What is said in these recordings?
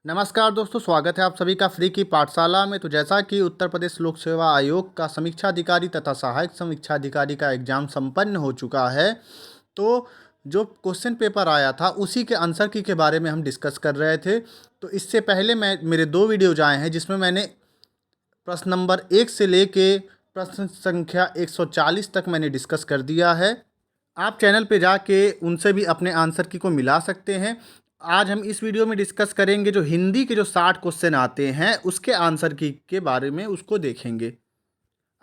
नमस्कार दोस्तों, स्वागत है आप सभी का फ्री की पाठशाला में। तो जैसा कि उत्तर प्रदेश लोक सेवा आयोग का समीक्षा अधिकारी तथा सहायक समीक्षा अधिकारी का एग्ज़ाम संपन्न हो चुका है, तो जो क्वेश्चन पेपर आया था उसी के आंसर की के बारे में हम डिस्कस कर रहे थे। तो इससे पहले मेरे 2 वीडियोज़ आए हैं जिसमें मैंने प्रश्न नंबर 1 से लेके प्रश्न संख्या 140 तक मैंने डिस्कस कर दिया है। आप चैनल पे जाके उनसे भी अपने आंसर की को मिला सकते हैं। आज हम इस वीडियो में डिस्कस करेंगे जो हिंदी के जो 60 क्वेश्चन आते हैं उसके आंसर की के बारे में उसको देखेंगे।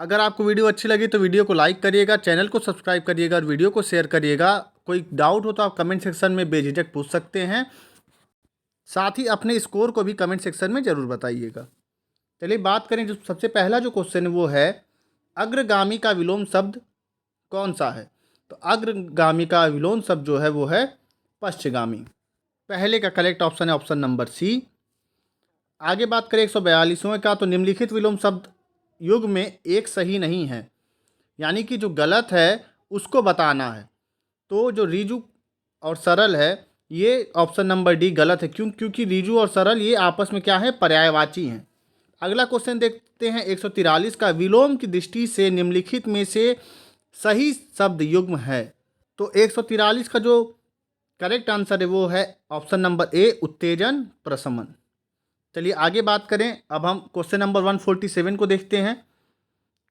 अगर आपको वीडियो अच्छी लगी तो वीडियो को लाइक करिएगा, चैनल को सब्सक्राइब करिएगा और वीडियो को शेयर करिएगा। कोई डाउट हो तो आप कमेंट सेक्शन में बेझिझक पूछ सकते हैं। साथ ही अपने स्कोर को भी कमेंट सेक्शन में ज़रूर बताइएगा। चलिए बात करें, जो सबसे पहला जो क्वेश्चन है वो है, अग्रगामी का विलोम शब्द कौन सा है? तो अग्रगामी का विलोम शब्द जो है वो है पश्चगामी। पहले का करेक्ट ऑप्शन है ऑप्शन नंबर सी। आगे बात करें 142वें का, तो निम्नलिखित विलोम शब्द युग में एक सही नहीं है, यानी कि जो गलत है उसको बताना है। तो जो रिजु और सरल है, ये ऑप्शन नंबर डी गलत है। क्योंकि रिजु और सरल ये आपस में क्या है, पर्यायवाची हैं। अगला क्वेश्चन देखते हैं 143 का, विलोम की दृष्टि से निम्नलिखित में से सही शब्द युग्म है। तो 143 का जो करेक्ट आंसर है वो है ऑप्शन नंबर ए, उत्तेजन प्रशमन। चलिए आगे बात करें। अब हम क्वेश्चन नंबर 147 को देखते हैं।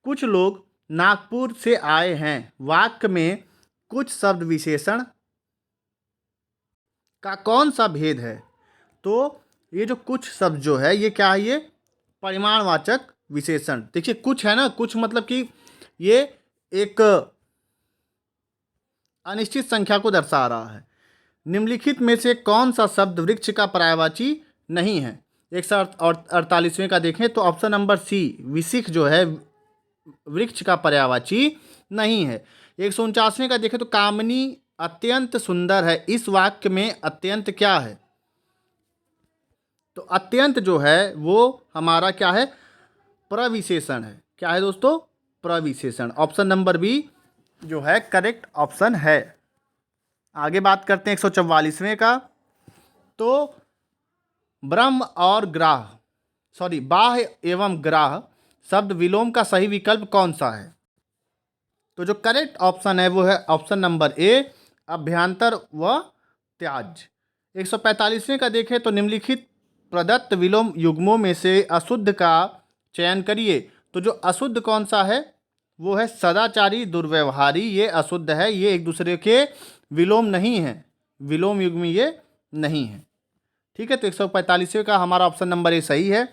कुछ लोग नागपुर से आए हैं, वाक्य में कुछ शब्द विशेषण का कौन सा भेद है? तो ये जो कुछ शब्द जो है ये क्या है, ये परिमाणवाचक विशेषण। देखिए कुछ है ना, कुछ मतलब कि ये एक अनिश्चित संख्या को दर्शा रहा है। निम्नलिखित में से कौन सा शब्द वृक्ष का पर्यायवाची नहीं है? 148वें का देखें तो ऑप्शन नंबर सी, विशिख जो है वृक्ष का पर्यायवाची नहीं है। 149वें का देखें तो कामनी अत्यंत सुंदर है, इस वाक्य में अत्यंत क्या है? तो अत्यंत जो है वो हमारा क्या है, प्रविशेषण है। क्या है दोस्तों? प्रविशेषण। ऑप्शन नंबर बी जो है करेक्ट ऑप्शन है। आगे बात करते हैं 144वें का, तो ब्रह्म और ग्राह बाह्य एवं ग्राह शब्द विलोम का सही विकल्प कौन सा है? तो जो करेक्ट ऑप्शन है वो है ऑप्शन नंबर ए, अभ्यंतर व त्याज। 145वें का देखें तो निम्नलिखित प्रदत्त विलोम युग्मों में से अशुद्ध का चयन करिए। तो जो अशुद्ध कौन सा है वो है सदाचारी दुर्व्यवहारी, ये अशुद्ध है, ये एक दूसरे के विलोम नहीं है, विलोम युग्म ये नहीं है। ठीक है, तो 145वें का हमारा ऑप्शन नंबर ए सही है।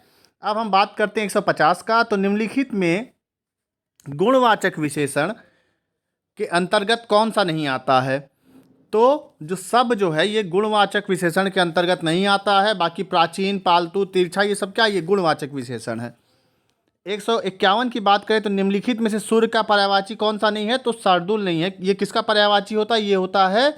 अब हम बात करते हैं 150 का, तो निम्नलिखित में गुणवाचक विशेषण के अंतर्गत कौन सा नहीं आता है? तो जो सब जो है ये गुणवाचक विशेषण के अंतर्गत नहीं आता है। बाकी प्राचीन, पालतू, तिरछा ये सब क्या, ये गुणवाचक विशेषण है। 151 की बात करें तो निम्नलिखित में से सूर्य का पर्यायवाची कौन सा नहीं है? तो शार्दुल नहीं है। ये किसका पर्यायवाची होता है? ये होता है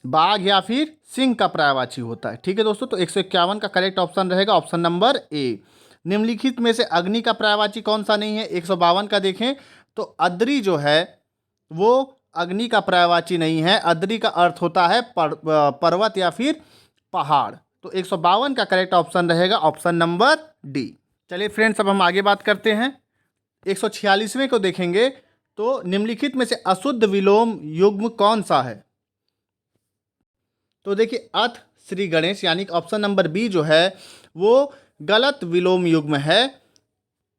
बाघ या फिर सिंह का पर्यायवाची होता है। ठीक है दोस्तों, तो 151 का करेक्ट ऑप्शन रहेगा ऑप्शन नंबर ए। निम्नलिखित में से अग्नि का पर्यायवाची कौन सा नहीं है? 152 का देखें तो अद्री जो है वो अग्नि का पर्यायवाची नहीं है। अद्री का अर्थ होता है पर्वत या फिर पहाड़। तो 152 का करेक्ट ऑप्शन रहेगा ऑप्शन नंबर डी। चलिए फ्रेंड्स, अब हम आगे बात करते हैं। 146वें को देखेंगे तो निम्नलिखित में से अशुद्ध विलोम युग्म कौन सा है? तो देखिए अथ श्री गणेश, यानी कि ऑप्शन नंबर बी जो है वो गलत विलोम युग्म है।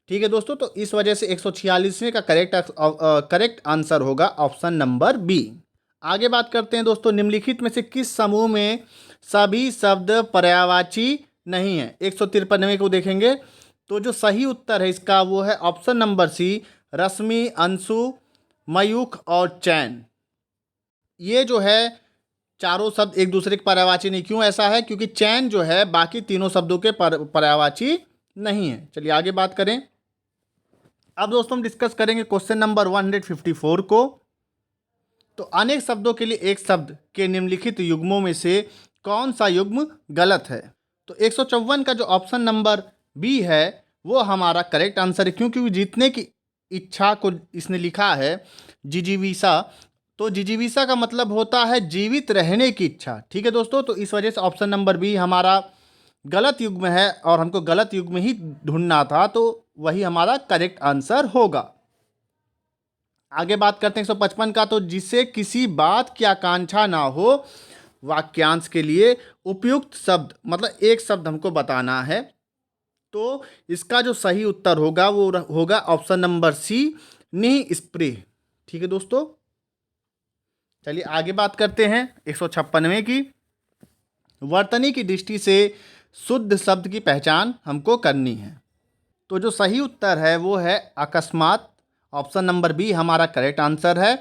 ठीक है दोस्तों, तो इस वजह से 146वें का करेक्ट आंसर होगा ऑप्शन नंबर बी। आगे बात करते हैं दोस्तों, निम्नलिखित में से किस समूह में सभी शब्द पर्यायवाची नहीं है? 153वें को देखेंगे तो जो सही उत्तर है इसका वो है ऑप्शन नंबर सी, रश्मि, अंशु, मयूख और चैन। ये जो है चारों शब्द एक दूसरे के पर्यायवाची नहीं। क्यों ऐसा है? क्योंकि चैन जो है बाकी तीनों शब्दों के पर्यायवाची नहीं है। चलिए आगे बात करें। अब दोस्तों हम डिस्कस करेंगे क्वेश्चन नंबर 154 को। तो अनेक शब्दों के लिए एक शब्द के निम्नलिखित युग्मों में से कौन सा युग्म गलत है? तो 154 का जो ऑप्शन नंबर बी है वो हमारा करेक्ट आंसर है। क्योंकि जीतने की इच्छा को इसने लिखा है जिजीविसा, तो जिजीविसा का मतलब होता है जीवित रहने की इच्छा। ठीक है दोस्तों, तो इस वजह से ऑप्शन नंबर बी हमारा गलत युग्म है और हमको गलत युग्म ही ढूंढना था, तो वही हमारा करेक्ट आंसर होगा। आगे बात करते हैं 155 का। तो जिसे किसी बात की आकांक्षा ना हो, वाक्यांश के लिए उपयुक्त शब्द, मतलब एक शब्द हमको बताना है। तो इसका जो सही उत्तर होगा वो होगा ऑप्शन नंबर सी, निःस्पृह। ठीक है दोस्तों, चलिए आगे बात करते हैं 156वें की। वर्तनी की दृष्टि से शुद्ध शब्द की पहचान हमको करनी है। तो जो सही उत्तर है वो है अकस्मात। ऑप्शन नंबर बी हमारा करेक्ट आंसर है।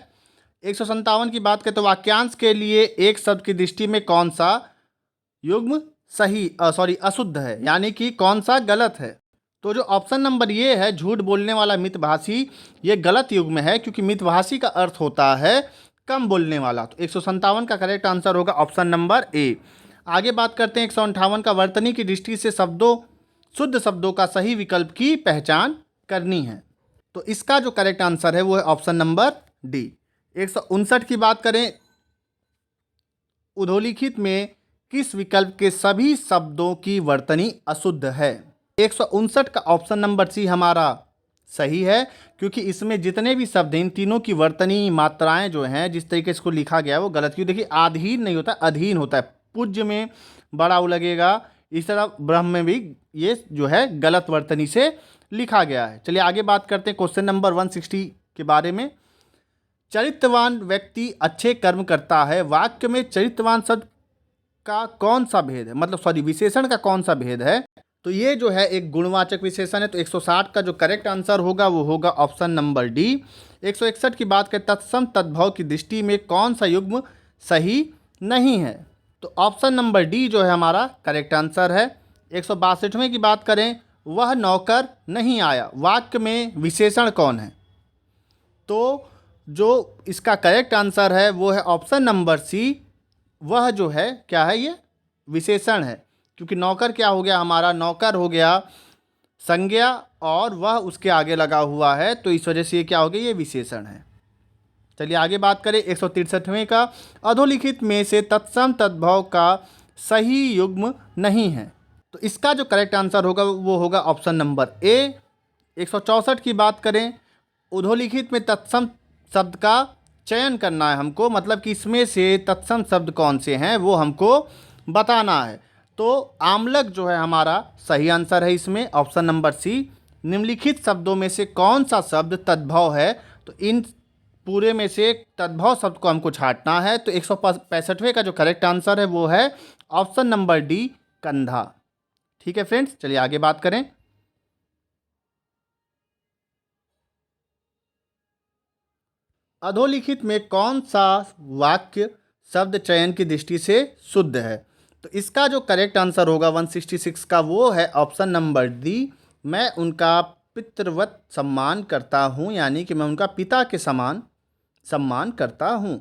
157 की बात करें तो वाक्यांश के लिए एक शब्द की दृष्टि में कौन सा युग्म अशुद्ध है, यानी कि कौन सा गलत है। तो जो ऑप्शन नंबर ये है, झूठ बोलने वाला मितभाषी, ये गलत युग्म है, क्योंकि मितभाषी का अर्थ होता है कम बोलने वाला। तो 157 का करेक्ट आंसर होगा ऑप्शन नंबर ए। आगे बात करते हैं 158 का। वर्तनी की दृष्टि से शुद्ध शब्दों का सही विकल्प की पहचान करनी है। तो इसका जो करेक्ट आंसर है वो है ऑप्शन नंबर डी। 159 की बात करें, उधोलिखित में किस विकल्प के सभी शब्दों की वर्तनी अशुद्ध है। 159 का ऑप्शन नंबर सी हमारा सही है, क्योंकि इसमें जितने भी शब्द हैं इन तीनों की वर्तनी मात्राएं जो हैं, जिस तरीके से इसको लिखा गया है वो गलत। क्यों, देखिए आधीन नहीं होता, अधीन होता है। पूज्य में बड़ा उ लगेगा, इस तरह ब्रह्म में भी ये जो है गलत वर्तनी से लिखा गया है। चलिए आगे बात करते हैं क्वेश्चन नंबर 160 के बारे में। चरित्रवान व्यक्ति अच्छे कर्म करता है, वाक्य में चरित्रवान शब्द का कौन सा भेद है, मतलब विशेषण का कौन सा भेद है। तो ये जो है एक गुणवाचक विशेषण है। तो 160 का जो करेक्ट आंसर होगा वो होगा ऑप्शन नंबर डी। 161 की बात करें, तत्सम तद्भव की दृष्टि में कौन सा युग्म सही नहीं है। तो ऑप्शन नंबर डी जो है हमारा करेक्ट आंसर है। 162वें की बात करें, वह नौकर नहीं आया, वाक्य में विशेषण कौन है। तो जो इसका करेक्ट आंसर है वो है ऑप्शन नंबर सी, वह जो है क्या है, ये विशेषण है। क्योंकि नौकर क्या हो गया हमारा, नौकर हो गया संज्ञा और वह उसके आगे लगा हुआ है, तो इस वजह से ये क्या हो गया, ये विशेषण है। चलिए आगे बात करें 163वें का। अधोलिखित में से तत्सम तद्भव का सही युग्म नहीं है। तो इसका जो करेक्ट आंसर होगा वो होगा ऑप्शन नंबर ए। 164 की बात करें, उधोलिखित में तत्सम शब्द का चयन करना है हमको, मतलब कि इसमें से तत्सम शब्द कौन से हैं वो हमको बताना है। तो आमलक जो है हमारा सही आंसर है इसमें, ऑप्शन नंबर सी। निम्नलिखित शब्दों में से कौन सा शब्द तद्भव है। तो इन पूरे में से तद्भव शब्द को हमको छांटना है। तो 165वें का जो करेक्ट आंसर है वो है ऑप्शन नंबर डी, कंधा। ठीक है फ्रेंड्स, चलिए आगे बात करें। अधोलिखित में कौन सा वाक्य शब्द चयन की दृष्टि से शुद्ध है। तो इसका जो करेक्ट आंसर होगा 166 का वो है ऑप्शन नंबर डी, मैं उनका पितृवत सम्मान करता हूँ, यानी कि मैं उनका पिता के समान सम्मान करता हूँ।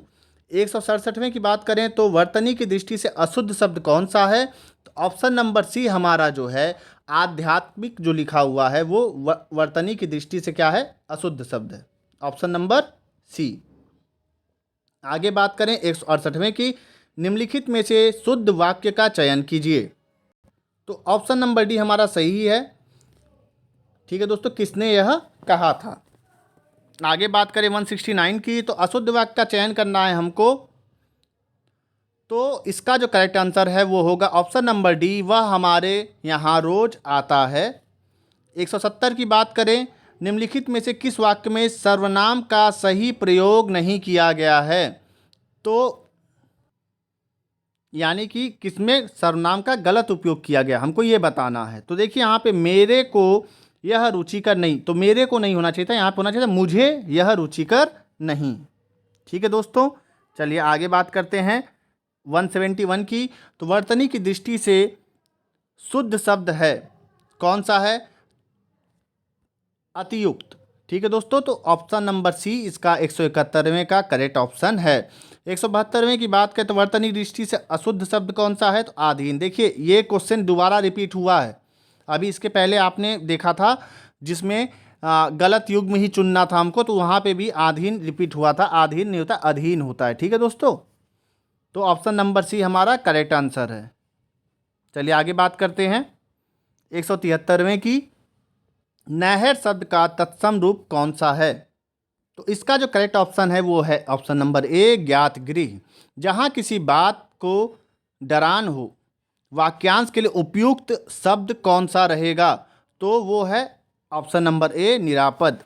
167वें की बात करें तो वर्तनी की दृष्टि से अशुद्ध शब्द कौन सा है। तो ऑप्शन नंबर सी हमारा जो है आध्यात्मिक जो लिखा हुआ है वो वर्तनी की दृष्टि से क्या है, अशुद्ध शब्द है, ऑप्शन नंबर सी। आगे बात करें 168वें की। निम्नलिखित में से शुद्ध वाक्य का चयन कीजिए। तो ऑप्शन नंबर डी हमारा सही है। ठीक है दोस्तों, किसने यह कहा था। आगे बात करें 169 की। तो अशुद्ध वाक्य का चयन करना है हमको। तो इसका जो करेक्ट आंसर है वो होगा ऑप्शन नंबर डी, वह हमारे यहाँ रोज आता है। 170 की बात करें, निम्नलिखित में से किस वाक्य में सर्वनाम का सही प्रयोग नहीं किया गया है। तो यानी कि किसमें सर्वनाम का गलत उपयोग किया गया, हमको ये बताना है। तो देखिए यहाँ पे मेरे को यह रुचिकर नहीं, तो मेरे को नहीं होना चाहिए था, यहाँ पे होना चाहिए था मुझे यह रुचिकर नहीं। ठीक है दोस्तों, चलिए आगे बात करते हैं 171 की। तो वर्तनी की दृष्टि से शुद्ध शब्द है कौन सा है, अतियुक्त। ठीक है दोस्तों, तो ऑप्शन नंबर सी इसका 171वें का करेक्ट ऑप्शन है। 172वें की बात करें तो वर्तनी दृष्टि से अशुद्ध शब्द कौन सा है। तो आधीन। देखिए ये क्वेश्चन दोबारा रिपीट हुआ है, अभी इसके पहले आपने देखा था जिसमें गलत युग्म ही चुनना था हमको, तो वहाँ पे भी आधीन रिपीट हुआ था। आधीन नहीं होता, अधीन होता है। ठीक है दोस्तों, तो ऑप्शन नंबर सी हमारा करेक्ट आंसर है। चलिए आगे बात करते हैं 173वें की। नहर शब्द का तत्सम रूप कौन सा है? तो इसका जो करेक्ट ऑप्शन है वो है ऑप्शन नंबर ए, ज्ञात गृह। जहाँ किसी बात को डरान हो, वाक्यांश के लिए उपयुक्त शब्द कौन सा रहेगा? तो वो है ऑप्शन नंबर ए, निरापद।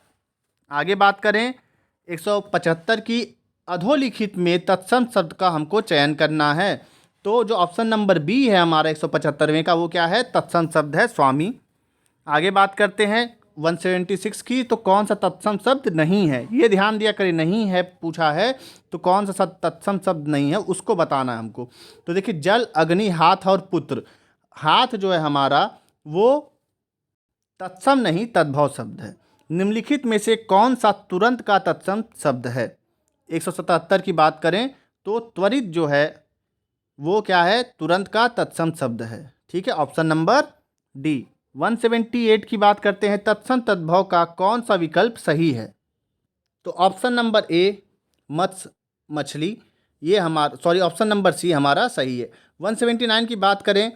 आगे बात करें 175 की। अधोलिखित में तत्सम शब्द का हमको चयन करना है। तो जो ऑप्शन नंबर बी है हमारा 175वें का, वो क्या है? तत्सम शब्द है, स्वामी। आगे बात करते हैं 176 की। तो कौन सा तत्सम शब्द नहीं है? ये ध्यान दिया करें, नहीं है पूछा है तो कौन सा तत्सम शब्द नहीं है उसको बताना है हमको। तो देखिए, जल, अग्नि, हाथ और पुत्र। हाथ जो है हमारा वो तत्सम नहीं, तद्भव शब्द है। निम्नलिखित में से कौन सा तुरंत का तत्सम शब्द है? 177 की बात करें तो त्वरित जो है वो क्या है? तुरंत का तत्सम शब्द है। ठीक है, ऑप्शन नंबर डी। 178 की बात करते हैं। तत्सम तद्भव का कौन सा विकल्प सही है? तो ऑप्शन नंबर ए, मत्स्य, मछली, ये हमारा ऑप्शन नंबर सी हमारा सही है। 179 की बात करें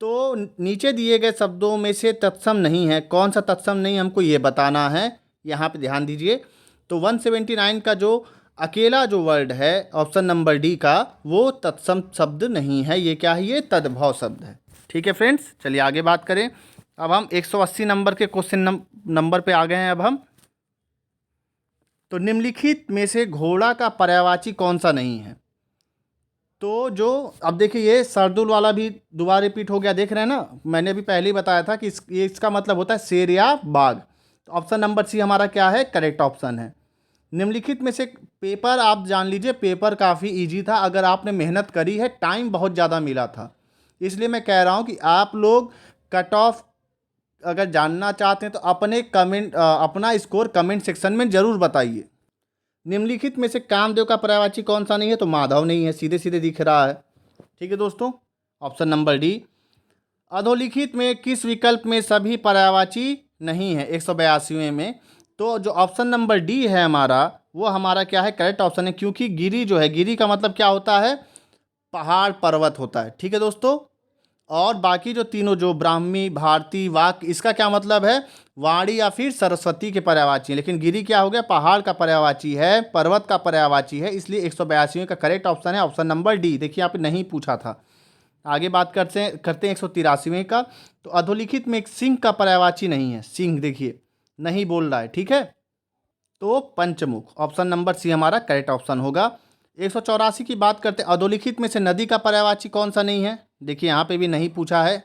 तो नीचे दिए गए शब्दों में से तत्सम नहीं है। कौन सा तत्सम नहीं, हमको ये बताना है। यहाँ पे ध्यान दीजिए। तो 179 का जो अकेला जो वर्ड है ऑप्शन नंबर डी का, वो तत्सम शब्द नहीं है। ये क्या है? ये तद्भव शब्द है। ठीक है फ्रेंड्स, चलिए आगे बात करें। अब हम 180 नंबर के क्वेश्चन नंबर पे आ गए हैं। अब हम तो निम्नलिखित में से घोड़ा का पर्यायवाची कौन सा नहीं है? तो जो अब देखिए, ये सरदुल वाला भी दोबारा रिपीट हो गया, देख रहे हैं ना। मैंने भी पहले ही बताया था कि ये इसका मतलब होता है शेर या बाघ। तो ऑप्शन नंबर सी हमारा क्या है? करेक्ट ऑप्शन है। निम्नलिखित में से पेपर आप जान लीजिए, पेपर काफ़ी इजी था अगर आपने मेहनत करी है, टाइम बहुत ज़्यादा मिला था। इसलिए मैं कह रहा हूँ कि आप लोग कट ऑफ अगर जानना चाहते हैं तो अपना स्कोर कमेंट सेक्शन में ज़रूर बताइए। निम्नलिखित में से कामदेव का पर्यायवाची कौन सा नहीं है? तो माधव नहीं है, सीधे सीधे दिख रहा है। ठीक है दोस्तों, ऑप्शन नंबर डी। अधोलिखित में किस विकल्प में सभी पर्यायवाची नहीं है? 182वें में। तो जो ऑप्शन नंबर डी है हमारा, वो हमारा क्या है? करेक्ट ऑप्शन है। क्योंकि गिरी जो है, गिरी का मतलब क्या होता है? पहाड़, पर्वत होता है। ठीक है दोस्तों, और बाकी जो तीनों जो ब्राह्मी, भारती, वाक, इसका क्या मतलब है? वाणी या फिर सरस्वती के पर्यायवाची है। लेकिन गिरी क्या हो गया? पहाड़ का पर्यायवाची है, पर्वत का पर्यायवाची है। इसलिए 182वें का करेक्ट ऑप्शन है ऑप्शन नंबर डी। देखिए, यहाँ पे नहीं पूछा था। आगे बात करते हैं 183वें का। तो अधोलिखित में एक सिंह का पर्यायवाची नहीं है। सिंह देखिए नहीं बोल रहा है। ठीक है, तो पंचमुख, ऑप्शन नंबर सी हमारा करेक्ट ऑप्शन होगा। 184 की बात करते हैं। अधोलिखित में से नदी का पर्यायवाची कौन सा नहीं है? देखिए यहाँ पे भी नहीं पूछा है।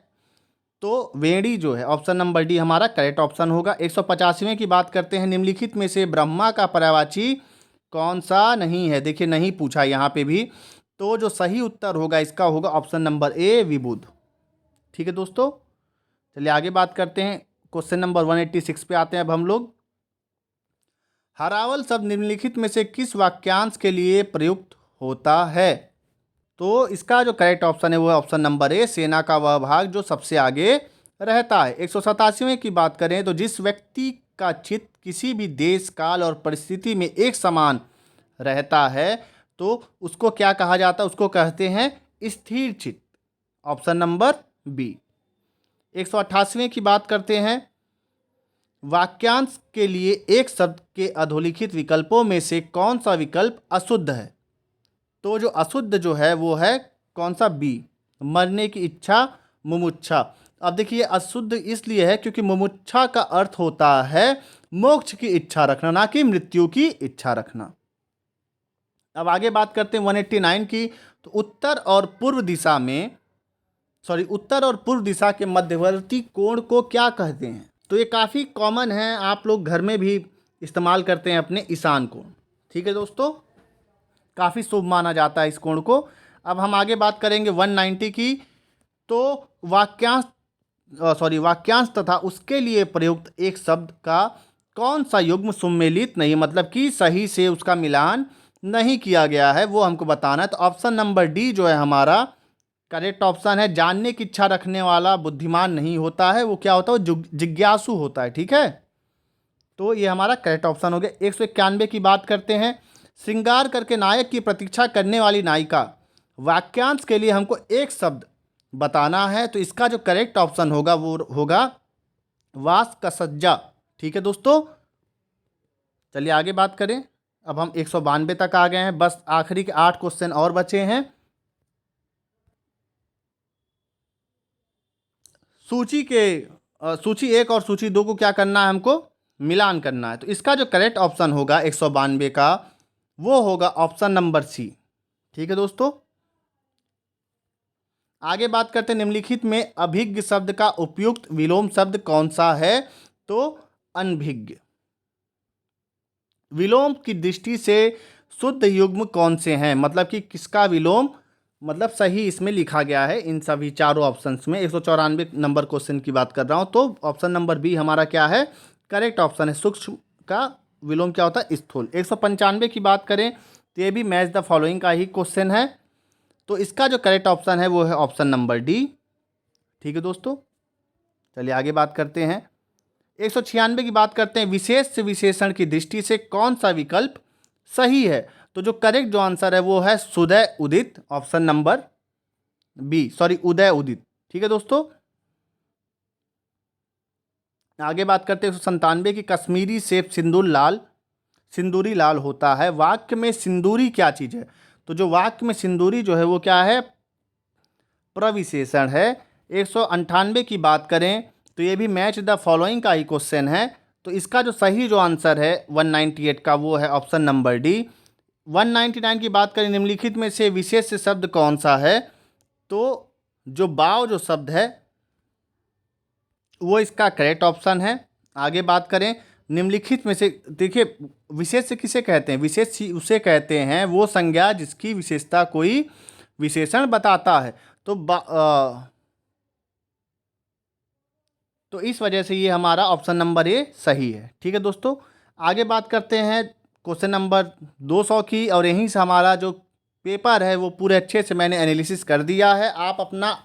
तो वेड़ी जो है ऑप्शन नंबर डी हमारा करेक्ट ऑप्शन होगा। 185वें की बात करते हैं। निम्नलिखित में से ब्रह्मा का पर्यायवाची कौन सा नहीं है? देखिए नहीं पूछा यहाँ पे भी। तो जो सही उत्तर होगा इसका होगा ऑप्शन नंबर ए, विबुध। ठीक है दोस्तों, चलिए आगे बात करते हैं। क्वेश्चन नंबर 186 पे आते हैं अब हम लोग। हरावल शब्द निम्नलिखित में से किस वाक्यांश के लिए प्रयुक्त होता है? तो इसका जो करेक्ट ऑप्शन है वो है ऑप्शन नंबर ए, सेना का वह भाग जो सबसे आगे रहता है। 187वें की बात करें तो जिस व्यक्ति का चित्त किसी भी देश, काल और परिस्थिति में एक समान रहता है तो उसको क्या कहा जाता है? उसको कहते हैं स्थिर चित्त, ऑप्शन नंबर बी। 188वें की बात करते हैं। वाक्यांश के लिए एक शब्द के अधोलिखित विकल्पों में से कौन सा विकल्प अशुद्ध है? तो जो अशुद्ध जो है वो है कौन सा? बी, मरने की इच्छा, मुमुक्षा। अब देखिए, अशुद्ध इसलिए है क्योंकि मुमुक्षा का अर्थ होता है मोक्ष की इच्छा रखना, ना कि मृत्यु की इच्छा रखना। अब आगे बात करते हैं 189 की। तो उत्तर और पूर्व दिशा के मध्यवर्ती कोण को क्या कहते हैं? तो ये काफ़ी कॉमन है, आप लोग घर में भी इस्तेमाल करते हैं अपने ईशान कोण। ठीक है दोस्तों, काफ़ी शुभ माना जाता है इस कोण को। अब हम आगे बात करेंगे 190 की। तो वाक्यांश तथा उसके लिए प्रयुक्त एक शब्द का कौन सा युग्म सुमेलित नहीं, मतलब कि सही से उसका मिलान नहीं किया गया है, वो हमको बताना है। तो ऑप्शन नंबर डी जो है हमारा करेक्ट ऑप्शन है। जानने की इच्छा रखने वाला बुद्धिमान नहीं होता है, वो क्या होता है? वो जिज्ञासु होता है। ठीक है, तो ये हमारा करेक्ट ऑप्शन हो गया। 191 की बात करते हैं। श्रृंगार करके नायक की प्रतीक्षा करने वाली नायिका, वाक्यांश के लिए हमको एक शब्द बताना है। तो इसका जो करेक्ट ऑप्शन होगा वो होगा वास्कसज्जा। ठीक है दोस्तों, चलिए आगे बात करें। अब हम 192 तक आ गए हैं, बस आखिरी के 8 क्वेश्चन और बचे हैं। सूची 1 और सूची 2 को क्या करना है, हमको मिलान करना है। तो इसका जो करेक्ट ऑप्शन होगा 192 का, वो होगा ऑप्शन नंबर सी। ठीक है दोस्तों, आगे बात करते हैं निम्नलिखित में अभिज्ञ शब्द का उपयुक्त विलोम शब्द कौन सा है। तो अनभिज्ञ। विलोम की दृष्टि से शुद्ध युग्म कौन से हैं, मतलब कि किसका विलोम मतलब सही इसमें लिखा गया है इन सभी चारों ऑप्शंस में। 194 नंबर क्वेश्चन की बात कर रहा हूं, तो ऑप्शन नंबर बी हमारा क्या है, करेक्ट ऑप्शन है। सूक्ष्म का विलोम क्या होता है, स्थूल। 195 की बात करें तो ये भी मैच द फॉलोइंग का ही क्वेश्चन है। तो इसका जो करेक्ट ऑप्शन है वो है ऑप्शन नंबर डी। ठीक है दोस्तों, चलिए आगे बात करते हैं। 196 की बात करते हैं, विशेष से विशेषण की दृष्टि से कौन सा विकल्प सही है। तो जो करेक्ट जो आंसर है वो है सुदय उदित, ऑप्शन नंबर बी, सॉरी उदय उदित। ठीक है दोस्तों, आगे बात करते हैं 197 की, कश्मीरी सेब सिंदूरी लाल होता है, वाक्य में सिंदूरी क्या चीज़ है। तो जो वाक्य में सिंदूरी जो है वो क्या है, प्रविशेषण है। 198 की बात करें तो ये भी मैच द फॉलोइंग का ही क्वेश्चन है। तो इसका जो सही जो आंसर है 198 का वो है ऑप्शन नंबर डी। 199 की बात करें, निम्नलिखित में से विशेष शब्द कौन सा है। तो जो बाव जो शब्द है वो इसका करेक्ट ऑप्शन है। आगे बात करें निम्नलिखित में से, देखिए विशेष से किसे कहते हैं, विशेष उसे कहते हैं वो संज्ञा जिसकी विशेषता कोई विशेषण बताता है। तो इस वजह से ये हमारा ऑप्शन नंबर ए सही है। ठीक है दोस्तों, आगे बात करते हैं क्वेश्चन नंबर 200 की, और यहीं से हमारा जो पेपर है वो पूरे अच्छे से मैंने एनालिसिस कर दिया है। आप अपना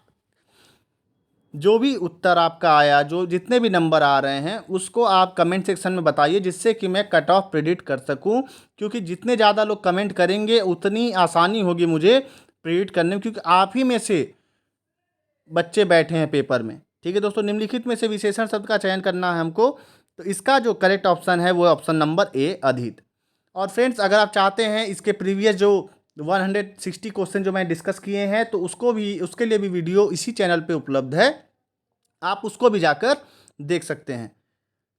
जो भी उत्तर आपका आया, जो जितने भी नंबर आ रहे हैं उसको आप कमेंट सेक्शन में बताइए, जिससे कि मैं कट ऑफ प्रेडिक्ट कर सकूं। क्योंकि जितने ज़्यादा लोग कमेंट करेंगे उतनी आसानी होगी मुझे प्रेडिक्ट करने में, क्योंकि आप ही में से बच्चे बैठे हैं पेपर में। ठीक है दोस्तों, निम्नलिखित में से विशेषण शब्द का चयन करना है हमको। तो इसका जो करेक्ट ऑप्शन है वो ऑप्शन नंबर ए अधित। और फ्रेंड्स, अगर आप चाहते हैं इसके प्रीवियस जो 160 क्वेश्चन जो मैं डिस्कस किए हैं तो उसके लिए भी वीडियो इसी चैनल पे उपलब्ध है, आप उसको भी जाकर देख सकते हैं।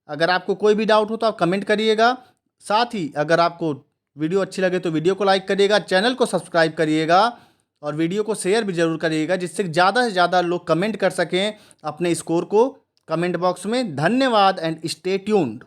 अगर आपको कोई भी डाउट हो तो आप कमेंट करिएगा। साथ ही अगर आपको वीडियो अच्छी लगे तो वीडियो को लाइक करिएगा, चैनल को सब्सक्राइब करिएगा और वीडियो को शेयर भी ज़रूर करिएगा, जिससे ज़्यादा से ज़्यादा लोग कमेंट कर सकें अपने स्कोर को कमेंट बॉक्स में। धन्यवाद एंड स्टे ट्यून्ड।